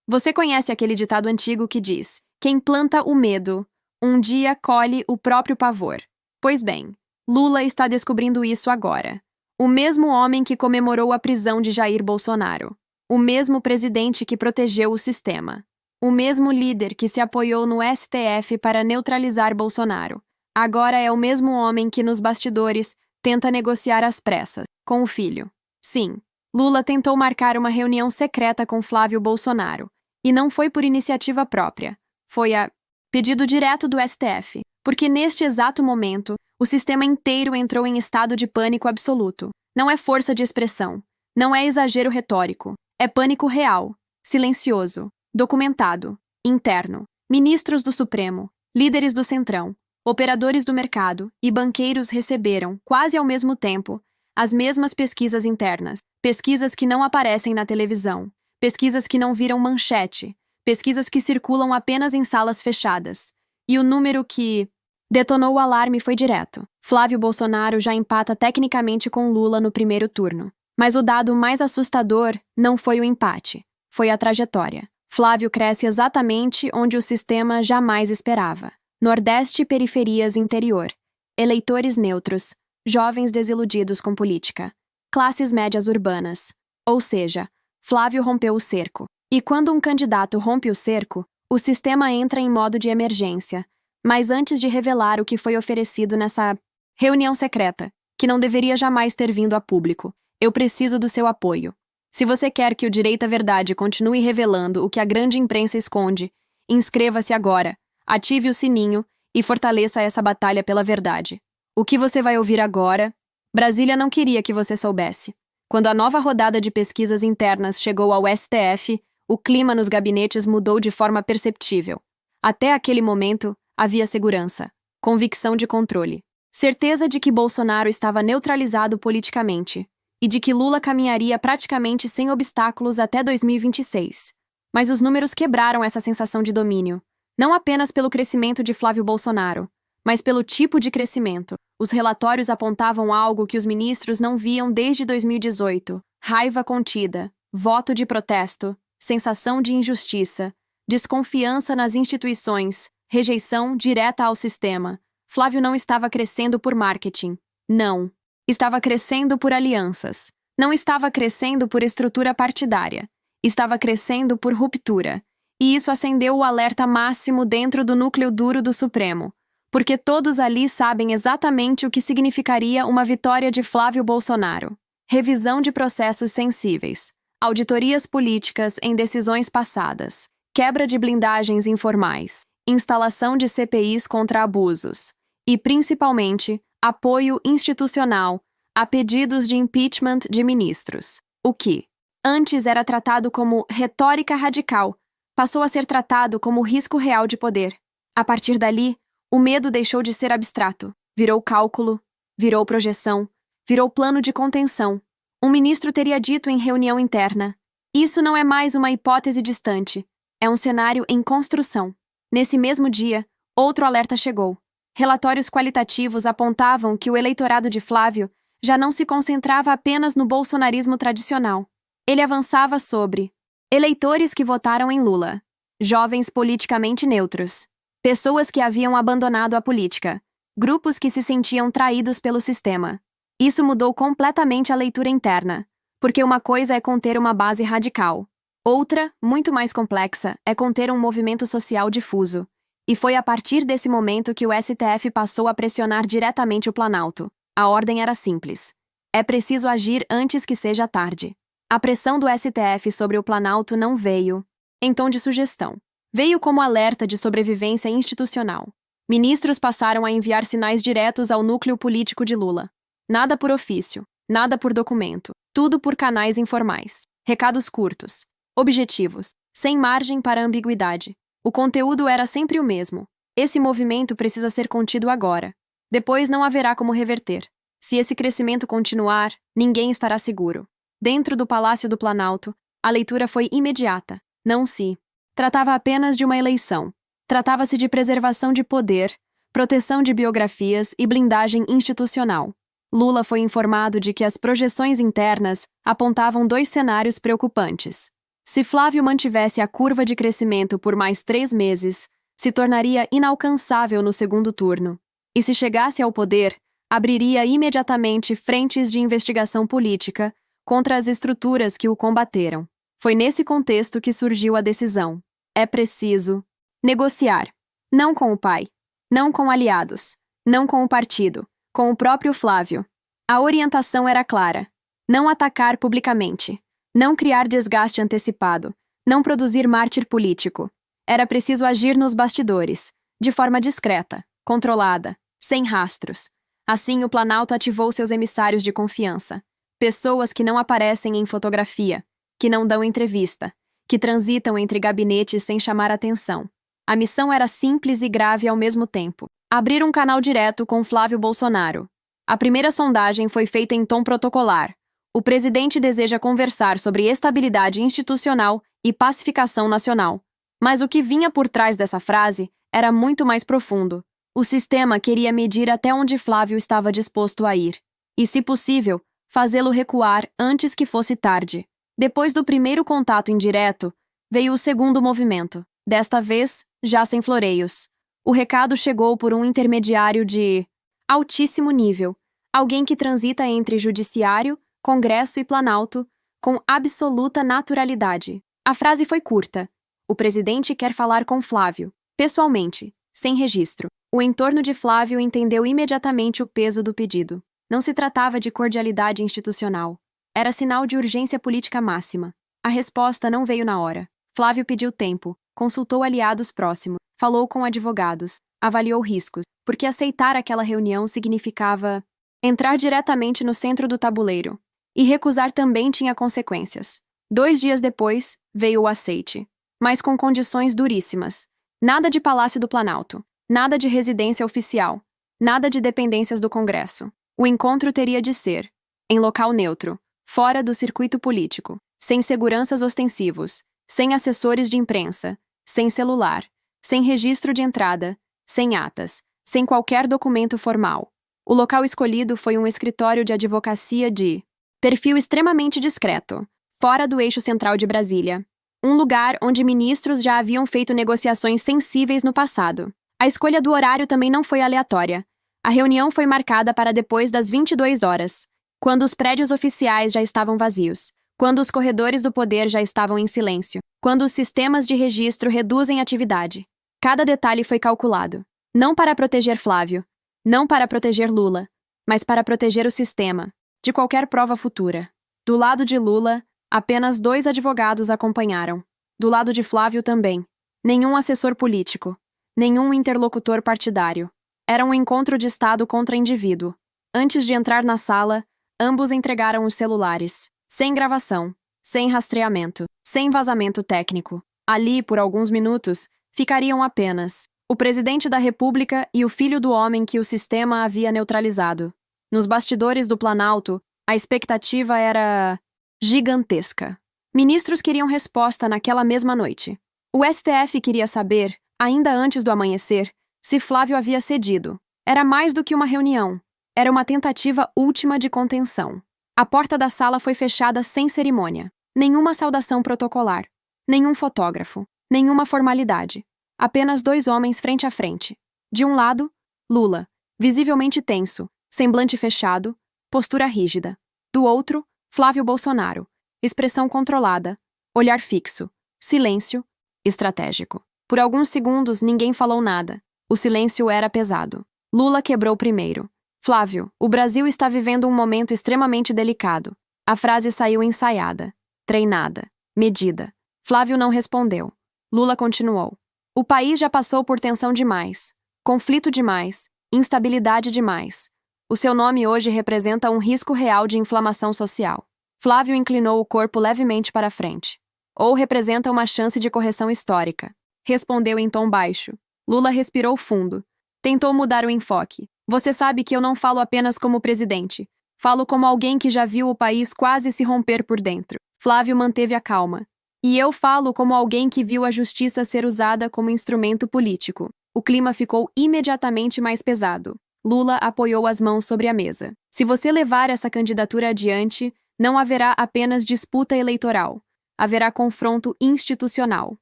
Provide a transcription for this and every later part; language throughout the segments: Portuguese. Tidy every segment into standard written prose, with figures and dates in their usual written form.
Você conhece aquele ditado antigo que diz: quem planta o medo, um dia colhe o próprio pavor. Pois bem, Lula está descobrindo isso agora. O mesmo homem que comemorou a prisão de Jair Bolsonaro. O mesmo presidente que protegeu o sistema. O mesmo líder que se apoiou no STF para neutralizar Bolsonaro. Agora é o mesmo homem que, nos bastidores, tenta negociar às pressas, com o filho. Sim, Lula tentou marcar uma reunião secreta com Flávio Bolsonaro. E não foi por iniciativa própria. Foi a pedido direto do STF. Porque neste exato momento, o sistema inteiro entrou em estado de pânico absoluto. Não é força de expressão. Não é exagero retórico. É pânico real, silencioso, documentado, interno. Ministros do Supremo, líderes do Centrão, operadores do mercado e banqueiros receberam, quase ao mesmo tempo, as mesmas pesquisas internas. Pesquisas que não aparecem na televisão. Pesquisas que não viram manchete. Pesquisas que circulam apenas em salas fechadas. E o número que detonou o alarme foi direto. Flávio Bolsonaro já empata tecnicamente com Lula no primeiro turno. Mas o dado mais assustador não foi o empate, foi a trajetória. Flávio cresce exatamente onde o sistema jamais esperava. Nordeste e periferias interior. Eleitores neutros. Jovens desiludidos com política. Classes médias urbanas. Ou seja, Flávio rompeu o cerco. E quando um candidato rompe o cerco, o sistema entra em modo de emergência. Mas antes de revelar o que foi oferecido nessa reunião secreta, que não deveria jamais ter vindo a público, eu preciso do seu apoio. Se você quer que o Direito à Verdade continue revelando o que a grande imprensa esconde, inscreva-se agora, ative o sininho e fortaleça essa batalha pela verdade. O que você vai ouvir agora? Brasília não queria que você soubesse. Quando a nova rodada de pesquisas internas chegou ao STF, o clima nos gabinetes mudou de forma perceptível. Até aquele momento, havia segurança, convicção de controle, certeza de que Bolsonaro estava neutralizado politicamente e de que Lula caminharia praticamente sem obstáculos até 2026. Mas os números quebraram essa sensação de domínio, não apenas pelo crescimento de Flávio Bolsonaro, mas pelo tipo de crescimento. Os relatórios apontavam algo que os ministros não viam desde 2018: raiva contida, voto de protesto, sensação de injustiça, desconfiança nas instituições, rejeição direta ao sistema. Flávio não estava crescendo por marketing. Não. Estava crescendo por alianças. Não estava crescendo por estrutura partidária. Estava crescendo por ruptura. E isso acendeu o alerta máximo dentro do núcleo duro do Supremo. Porque todos ali sabem exatamente o que significaria uma vitória de Flávio Bolsonaro. Revisão de processos sensíveis. Auditorias políticas em decisões passadas. Quebra de blindagens informais. Instalação de CPIs contra abusos. E, principalmente, apoio institucional a pedidos de impeachment de ministros. O que antes era tratado como retórica radical, passou a ser tratado como risco real de poder. A partir dali, o medo deixou de ser abstrato, virou cálculo, virou projeção, virou plano de contenção. Um ministro teria dito em reunião interna: isso não é mais uma hipótese distante, é um cenário em construção. Nesse mesmo dia, outro alerta chegou. Relatórios qualitativos apontavam que o eleitorado de Flávio já não se concentrava apenas no bolsonarismo tradicional. Ele avançava sobre eleitores que votaram em Lula, jovens politicamente neutros, pessoas que haviam abandonado a política, grupos que se sentiam traídos pelo sistema. Isso mudou completamente a leitura interna, porque uma coisa é conter uma base radical. Outra, muito mais complexa, é conter um movimento social difuso. E foi a partir desse momento que o STF passou a pressionar diretamente o Planalto. A ordem era simples: é preciso agir antes que seja tarde. A pressão do STF sobre o Planalto não veio em tom de sugestão. Veio como alerta de sobrevivência institucional. Ministros passaram a enviar sinais diretos ao núcleo político de Lula. Nada por ofício, nada por documento, tudo por canais informais. Recados curtos, objetivos, sem margem para ambiguidade. O conteúdo era sempre o mesmo. Esse movimento precisa ser contido agora. Depois não haverá como reverter. Se esse crescimento continuar, ninguém estará seguro. Dentro do Palácio do Planalto, a leitura foi imediata. Não se tratava apenas de uma eleição. Tratava-se de preservação de poder, proteção de biografias e blindagem institucional. Lula foi informado de que as projeções internas apontavam 2 cenários preocupantes. Se Flávio mantivesse a curva de crescimento por mais 3 meses, se tornaria inalcançável no segundo turno. E se chegasse ao poder, abriria imediatamente frentes de investigação política contra as estruturas que o combateram. Foi nesse contexto que surgiu a decisão. É preciso negociar. Não com o pai, não com aliados, não com o partido, com o próprio Flávio. A orientação era clara: não atacar publicamente, não criar desgaste antecipado, não produzir mártir político. Era preciso agir nos bastidores, de forma discreta, controlada, sem rastros. Assim, o Planalto ativou seus emissários de confiança. Pessoas que não aparecem em fotografia, que não dão entrevista, que transitam entre gabinetes sem chamar atenção. A missão era simples e grave ao mesmo tempo: abrir um canal direto com Flávio Bolsonaro. A primeira sondagem foi feita em tom protocolar. O presidente deseja conversar sobre estabilidade institucional e pacificação nacional. Mas o que vinha por trás dessa frase era muito mais profundo. O sistema queria medir até onde Flávio estava disposto a ir. E, se possível, fazê-lo recuar antes que fosse tarde. Depois do primeiro contato indireto, veio o segundo movimento. Desta vez, já sem floreios. O recado chegou por um intermediário de altíssimo nível, alguém que transita entre judiciário, Congresso e Planalto, com absoluta naturalidade. A frase foi curta. O presidente quer falar com Flávio, pessoalmente, sem registro. O entorno de Flávio entendeu imediatamente o peso do pedido. Não se tratava de cordialidade institucional. Era sinal de urgência política máxima. A resposta não veio na hora. Flávio pediu tempo, consultou aliados próximos, falou com advogados, avaliou riscos, porque aceitar aquela reunião significava entrar diretamente no centro do tabuleiro. E recusar também tinha consequências. 2 dias depois, veio o aceite. Mas com condições duríssimas. Nada de Palácio do Planalto. Nada de residência oficial. Nada de dependências do Congresso. O encontro teria de ser em local neutro, fora do circuito político, sem seguranças ostensivos, sem assessores de imprensa, sem celular, sem registro de entrada, sem atas, sem qualquer documento formal. O local escolhido foi um escritório de advocacia de perfil extremamente discreto, fora do eixo central de Brasília. Um lugar onde ministros já haviam feito negociações sensíveis no passado. A escolha do horário também não foi aleatória. A reunião foi marcada para depois das 22 horas, quando os prédios oficiais já estavam vazios, quando os corredores do poder já estavam em silêncio, quando os sistemas de registro reduzem atividade. Cada detalhe foi calculado. Não para proteger Flávio, não para proteger Lula, mas para proteger o sistema, de qualquer prova futura. Do lado de Lula, apenas 2 advogados acompanharam. Do lado de Flávio também. Nenhum assessor político. Nenhum interlocutor partidário. Era um encontro de Estado contra indivíduo. Antes de entrar na sala, ambos entregaram os celulares. Sem gravação. Sem rastreamento. Sem vazamento técnico. Ali, por alguns minutos, ficariam apenas o presidente da República e o filho do homem que o sistema havia neutralizado. Nos bastidores do Planalto, a expectativa era gigantesca. Ministros queriam resposta naquela mesma noite. O STF queria saber, ainda antes do amanhecer, se Flávio havia cedido. Era mais do que uma reunião. Era uma tentativa última de contenção. A porta da sala foi fechada sem cerimônia. Nenhuma saudação protocolar. Nenhum fotógrafo. Nenhuma formalidade. Apenas 2 homens frente a frente. De um lado, Lula, visivelmente tenso, semblante fechado, postura rígida. Do outro, Flávio Bolsonaro, expressão controlada, olhar fixo, silêncio, estratégico. Por alguns segundos, ninguém falou nada. O silêncio era pesado. Lula quebrou primeiro. Flávio, o Brasil está vivendo um momento extremamente delicado. A frase saiu ensaiada, treinada, medida. Flávio não respondeu. Lula continuou. O país já passou por tensão demais, conflito demais, instabilidade demais. O seu nome hoje representa um risco real de inflamação social. Flávio inclinou o corpo levemente para frente. Ou representa uma chance de correção histórica. Respondeu em tom baixo. Lula respirou fundo. Tentou mudar o enfoque. Você sabe que eu não falo apenas como presidente. Falo como alguém que já viu o país quase se romper por dentro. Flávio manteve a calma. E eu falo como alguém que viu a justiça ser usada como instrumento político. O clima ficou imediatamente mais pesado. Lula apoiou as mãos sobre a mesa. Se você levar essa candidatura adiante, não haverá apenas disputa eleitoral. Haverá confronto institucional.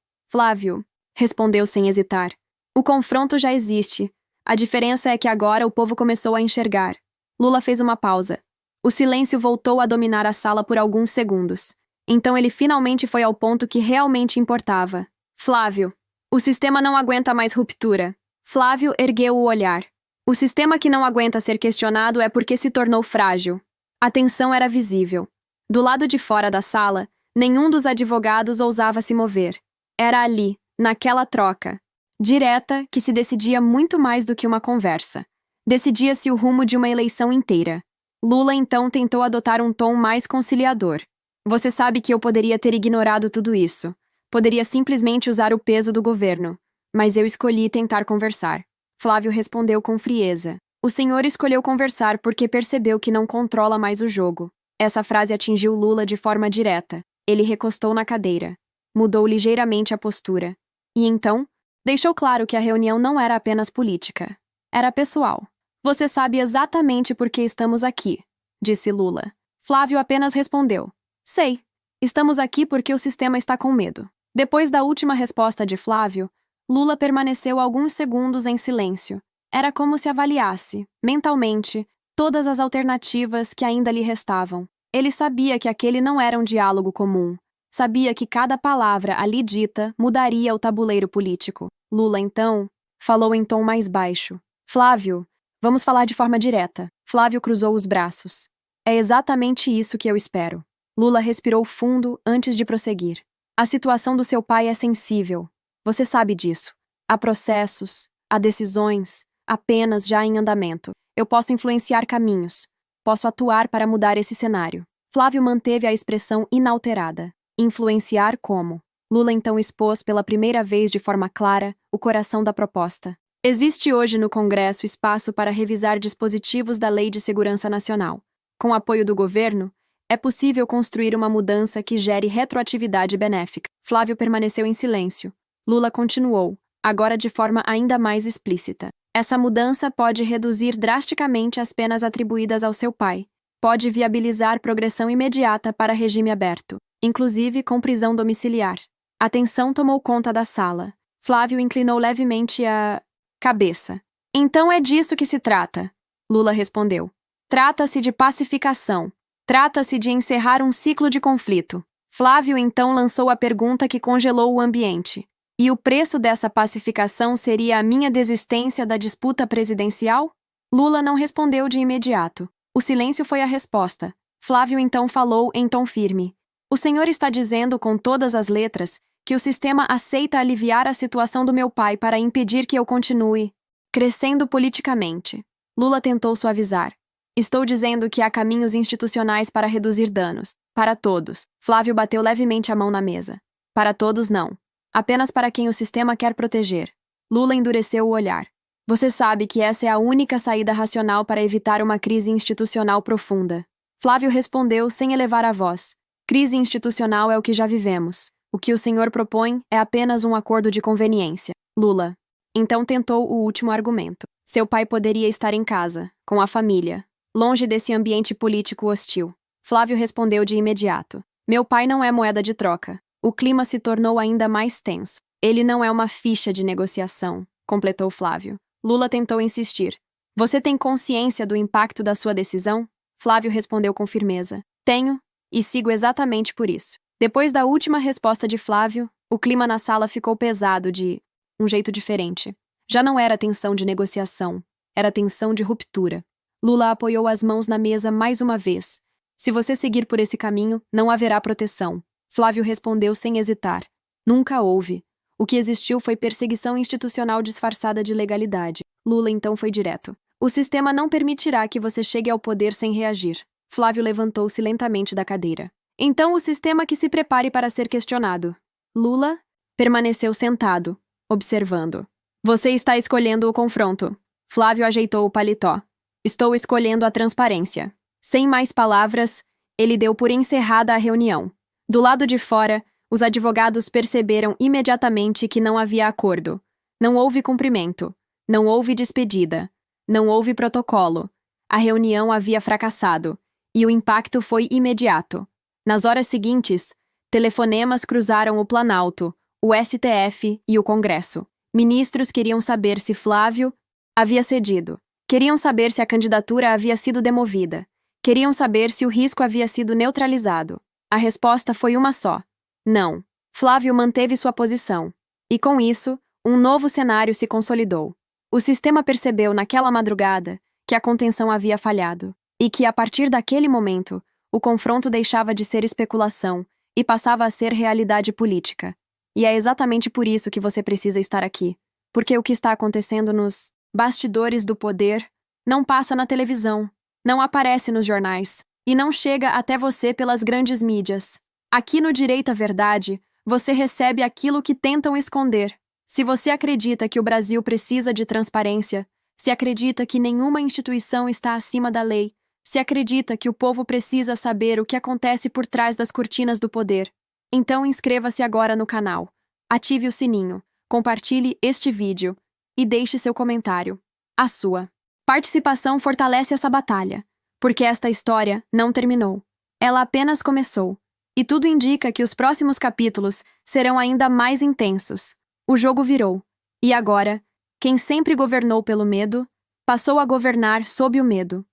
Flávio respondeu sem hesitar. O confronto já existe. A diferença é que agora o povo começou a enxergar. Lula fez uma pausa. O silêncio voltou a dominar a sala por alguns segundos. Então ele finalmente foi ao ponto que realmente importava. Flávio, o sistema não aguenta mais ruptura. Flávio ergueu o olhar. O sistema que não aguenta ser questionado é porque se tornou frágil. A tensão era visível. Do lado de fora da sala, nenhum dos advogados ousava se mover. Era ali, naquela troca direta, que se decidia muito mais do que uma conversa. Decidia-se o rumo de uma eleição inteira. Lula então tentou adotar um tom mais conciliador. Você sabe que eu poderia ter ignorado tudo isso. Poderia simplesmente usar o peso do governo. Mas eu escolhi tentar conversar. Flávio respondeu com frieza. O senhor escolheu conversar porque percebeu que não controla mais o jogo. Essa frase atingiu Lula de forma direta. Ele recostou na cadeira. Mudou ligeiramente a postura. E então, deixou claro que a reunião não era apenas política. Era pessoal. Você sabe exatamente por que estamos aqui, disse Lula. Flávio apenas respondeu. Sei. Estamos aqui porque o sistema está com medo. Depois da última resposta de Flávio, Lula permaneceu alguns segundos em silêncio. Era como se avaliasse, mentalmente, todas as alternativas que ainda lhe restavam. Ele sabia que aquele não era um diálogo comum. Sabia que cada palavra ali dita mudaria o tabuleiro político. Lula, então, falou em tom mais baixo. Flávio, vamos falar de forma direta. Flávio cruzou os braços. É exatamente isso que eu espero. Lula respirou fundo antes de prosseguir. A situação do seu pai é sensível. Você sabe disso. Há processos, há decisões, há penas já em andamento. Eu posso influenciar caminhos. Posso atuar para mudar esse cenário. Flávio manteve a expressão inalterada. Influenciar como? Lula então expôs pela primeira vez de forma clara o coração da proposta. Existe hoje no Congresso espaço para revisar dispositivos da Lei de Segurança Nacional. Com o apoio do governo, é possível construir uma mudança que gere retroatividade benéfica. Flávio permaneceu em silêncio. Lula continuou, agora de forma ainda mais explícita. Essa mudança pode reduzir drasticamente as penas atribuídas ao seu pai. Pode viabilizar progressão imediata para regime aberto, inclusive com prisão domiciliar. A tensão tomou conta da sala. Flávio inclinou levemente a cabeça. Então é disso que se trata, Lula respondeu. Trata-se de pacificação. Trata-se de encerrar um ciclo de conflito. Flávio então lançou a pergunta que congelou o ambiente. E o preço dessa pacificação seria a minha desistência da disputa presidencial? Lula não respondeu de imediato. O silêncio foi a resposta. Flávio então falou em tom firme. O senhor está dizendo com todas as letras que o sistema aceita aliviar a situação do meu pai para impedir que eu continue crescendo politicamente. Lula tentou suavizar. Estou dizendo que há caminhos institucionais para reduzir danos. Para todos. Flávio bateu levemente a mão na mesa. Para todos, não. Apenas para quem o sistema quer proteger. Lula endureceu o olhar. Você sabe que essa é a única saída racional para evitar uma crise institucional profunda. Flávio respondeu sem elevar a voz. Crise institucional é o que já vivemos. O que o senhor propõe é apenas um acordo de conveniência. Lula. Então tentou o último argumento. Seu pai poderia estar em casa, com a família, longe desse ambiente político hostil. Flávio respondeu de imediato. Meu pai não é moeda de troca. O clima se tornou ainda mais tenso. Ele não é uma ficha de negociação, completou Flávio. Lula tentou insistir. Você tem consciência do impacto da sua decisão? Flávio respondeu com firmeza. Tenho, e sigo exatamente por isso. Depois da última resposta de Flávio, o clima na sala ficou pesado de um jeito diferente. Já não era tensão de negociação, era tensão de ruptura. Lula apoiou as mãos na mesa mais uma vez. Se você seguir por esse caminho, não haverá proteção. Flávio respondeu sem hesitar. Nunca houve. O que existiu foi perseguição institucional disfarçada de legalidade. Lula então foi direto. O sistema não permitirá que você chegue ao poder sem reagir. Flávio levantou-se lentamente da cadeira. Então o sistema que se prepare para ser questionado. Lula permaneceu sentado, observando. Você está escolhendo o confronto. Flávio ajeitou o paletó. Estou escolhendo a transparência. Sem mais palavras, ele deu por encerrada a reunião. Do lado de fora, os advogados perceberam imediatamente que não havia acordo. Não houve cumprimento. Não houve despedida. Não houve protocolo. A reunião havia fracassado. E o impacto foi imediato. Nas horas seguintes, Telefonemas cruzaram o Planalto, o STF e o Congresso. Ministros queriam saber se Flávio havia cedido. Queriam saber se a candidatura havia sido demovida. Queriam saber se o risco havia sido neutralizado. A resposta foi uma só: não. Flávio manteve sua posição. E com isso, um novo cenário se consolidou. O sistema percebeu naquela madrugada que a contenção havia falhado e que, a partir daquele momento, o confronto deixava de ser especulação e passava a ser realidade política. E é exatamente por isso que você precisa estar aqui. Porque o que está acontecendo nos bastidores do poder não passa na televisão, não aparece nos jornais e não chega até você pelas grandes mídias. Aqui no Direito à Verdade, você recebe aquilo que tentam esconder. Se você acredita que o Brasil precisa de transparência, se acredita que nenhuma instituição está acima da lei, se acredita que o povo precisa saber o que acontece por trás das cortinas do poder, então inscreva-se agora no canal, ative o sininho, compartilhe este vídeo e deixe seu comentário. A sua participação fortalece essa batalha, porque esta história não terminou. Ela apenas começou. E tudo indica que os próximos capítulos serão ainda mais intensos. O jogo virou. E agora, quem sempre governou pelo medo, passou a governar sob o medo.